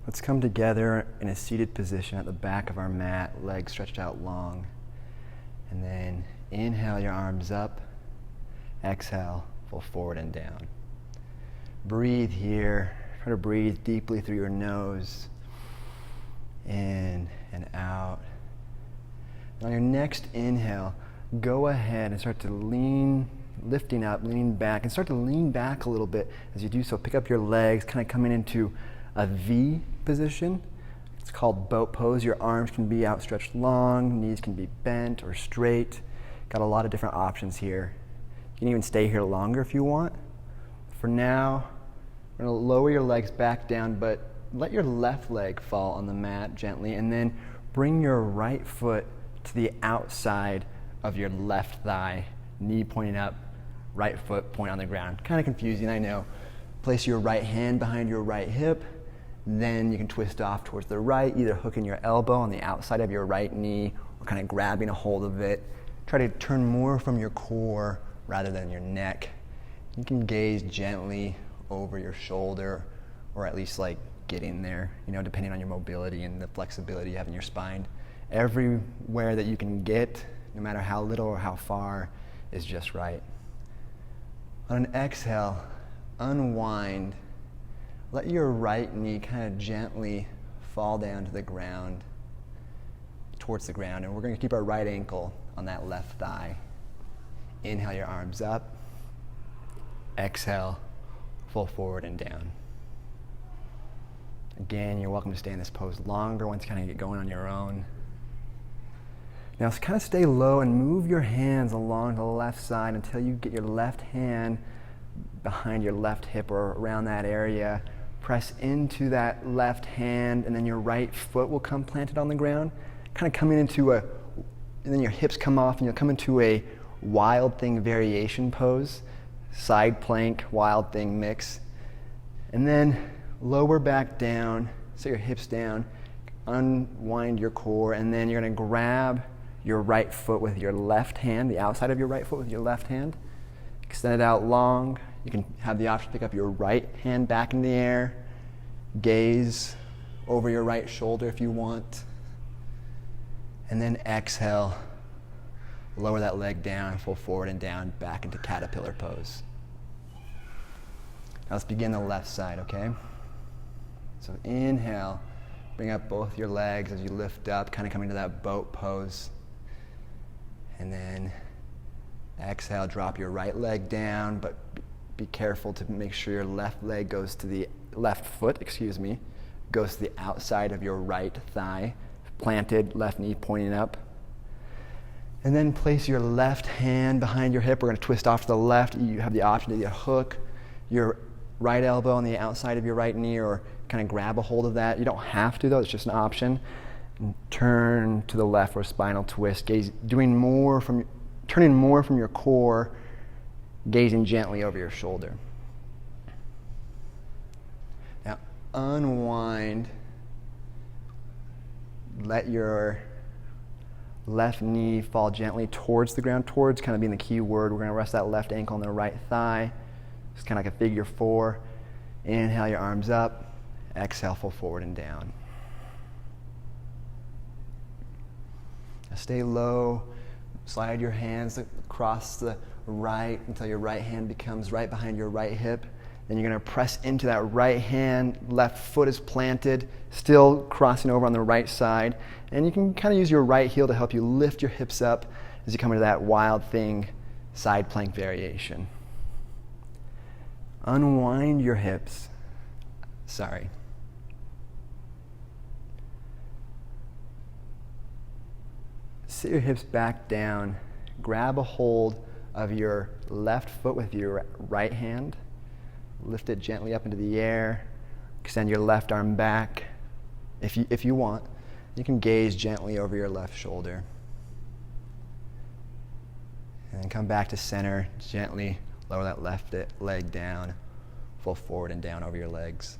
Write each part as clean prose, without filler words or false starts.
Let's come together in a seated position at the back of our mat, legs stretched out long. And then inhale your arms up, exhale, fold forward and down. Breathe here. Try to breathe deeply through your nose, in and out. And on your next inhale, go ahead and start to lifting up, leaning back, and start to lean back a little bit as you do so. Pick up your legs, kind of coming into a V position. It's called boat pose. Your arms can be outstretched long, knees can be bent or straight. Got a lot of different options here. You can even stay here longer if you want. For now, we're going to lower your legs back down, but let your left leg fall on the mat gently, and then bring your right foot to the outside of your left thigh, knee pointing up, right foot point on the ground. Kind of confusing, I know. Place your right hand behind your right hip, then you can twist off towards the right, either hooking your elbow on the outside of your right knee or kind of grabbing a hold of it. Try to turn more from your core rather than your neck. You can gaze gently over your shoulder, or at least like getting there, depending on your mobility and the flexibility you have in your spine. Everywhere that you can get, no matter how little or how far, is just right. On an exhale, unwind. Let your right knee kind of gently fall down to the ground, towards the ground, and we're going to keep our right ankle on that left thigh. Inhale your arms up. Exhale, fold forward and down. Again, you're welcome to stay in this pose longer once you kind of get going on your own. Now kind of stay low and move your hands along the left side until you get your left hand behind your left hip or around that area. Press into that left hand, and then your right foot will come planted on the ground. Kind of coming into and then your hips come off and you'll come into a wild thing variation pose. Side plank, wild thing mix. And then lower back down, set your hips down, unwind your core, and then you're going to grab your right foot with your left hand, the outside of your right foot with your left hand. Extend it out long. You can have the option to pick up your right hand back in the air, gaze over your right shoulder if you want, and then exhale, lower that leg down, fold forward and down, back into caterpillar pose. Now let's begin the left side, okay? So inhale, bring up both your legs as you lift up, kind of coming to that boat pose. And then exhale, drop your right leg down, but be careful to make sure your left leg goes to the left foot, goes to the outside of your right thigh, planted, left knee pointing up. And then place your left hand behind your hip. We're going to twist off to the left. You have the option to either hook your right elbow on the outside of your right knee or kind of grab a hold of that. You don't have to, though. It's just an option. And turn to the left for a spinal twist. Turning more from your core, gazing gently over your shoulder. Now, unwind. Let your left knee fall gently towards the ground, towards kind of being the key word. We're going to rest that left ankle on the right thigh. It's kind of like a figure four. Inhale your arms up. Exhale, fold forward and down. Now stay low. Slide your hands across the right until your right hand becomes right behind your right hip. Then you're going to press into that right hand. Left foot is planted, still crossing over on the right side. And you can kind of use your right heel to help you lift your hips up as you come into that wild thing side plank variation. Unwind your hips. Sit your hips back down. Grab a hold of your left foot with your right hand. Lift it gently up into the air. Extend your left arm back. If you want, you can gaze gently over your left shoulder. And then come back to center. Gently lower that left leg down. Fold forward and down over your legs.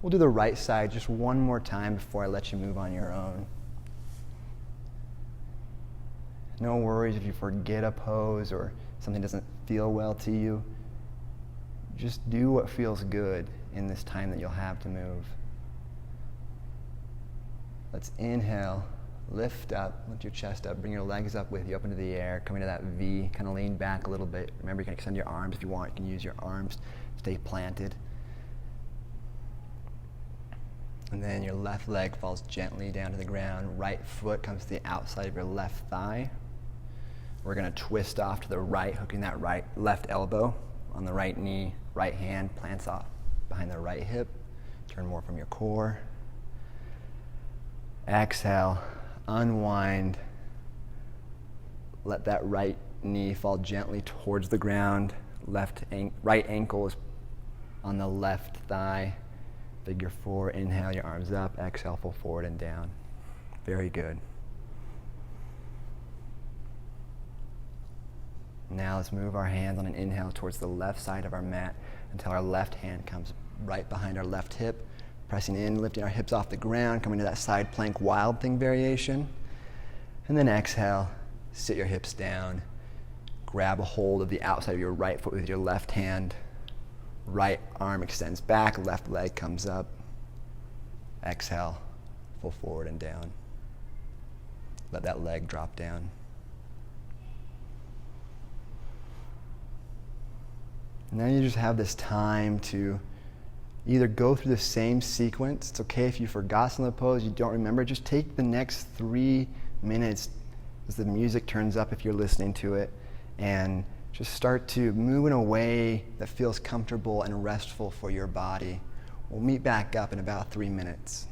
We'll do the right side just one more time before I let you move on your own. No worries if you forget a pose or something doesn't feel well to you. Just do what feels good in this time that you'll have to move. Let's inhale, lift up, lift your chest up, bring your legs up with you, up into the air, come into that V, kind of lean back a little bit. Remember, you can extend your arms if you want. You can use your arms, stay planted. And then your left leg falls gently down to the ground. Right foot comes to the outside of your left thigh. We're going to twist off to the right, hooking that left elbow on the right knee. Right hand plants off behind the right hip. Turn more from your core. Exhale, unwind. Let that right knee fall gently towards the ground. Right ankle is on the left thigh. Figure 4, inhale your arms up, exhale, full forward and down. Very good. Now let's move our hands on an inhale towards the left side of our mat until our left hand comes right behind our left hip. Pressing in, lifting our hips off the ground, coming to that side plank wild thing variation. And then exhale, sit your hips down. Grab a hold of the outside of your right foot with your left hand. Right arm extends back, left leg comes up. Exhale, full forward and down. Let that leg drop down. Now you just have this time to either go through the same sequence. It's okay if you forgot some of the pose, you don't remember. Just take the next 3 minutes as the music turns up if you're listening to it, and just start to move in a way that feels comfortable and restful for your body. We'll meet back up in about 3 minutes.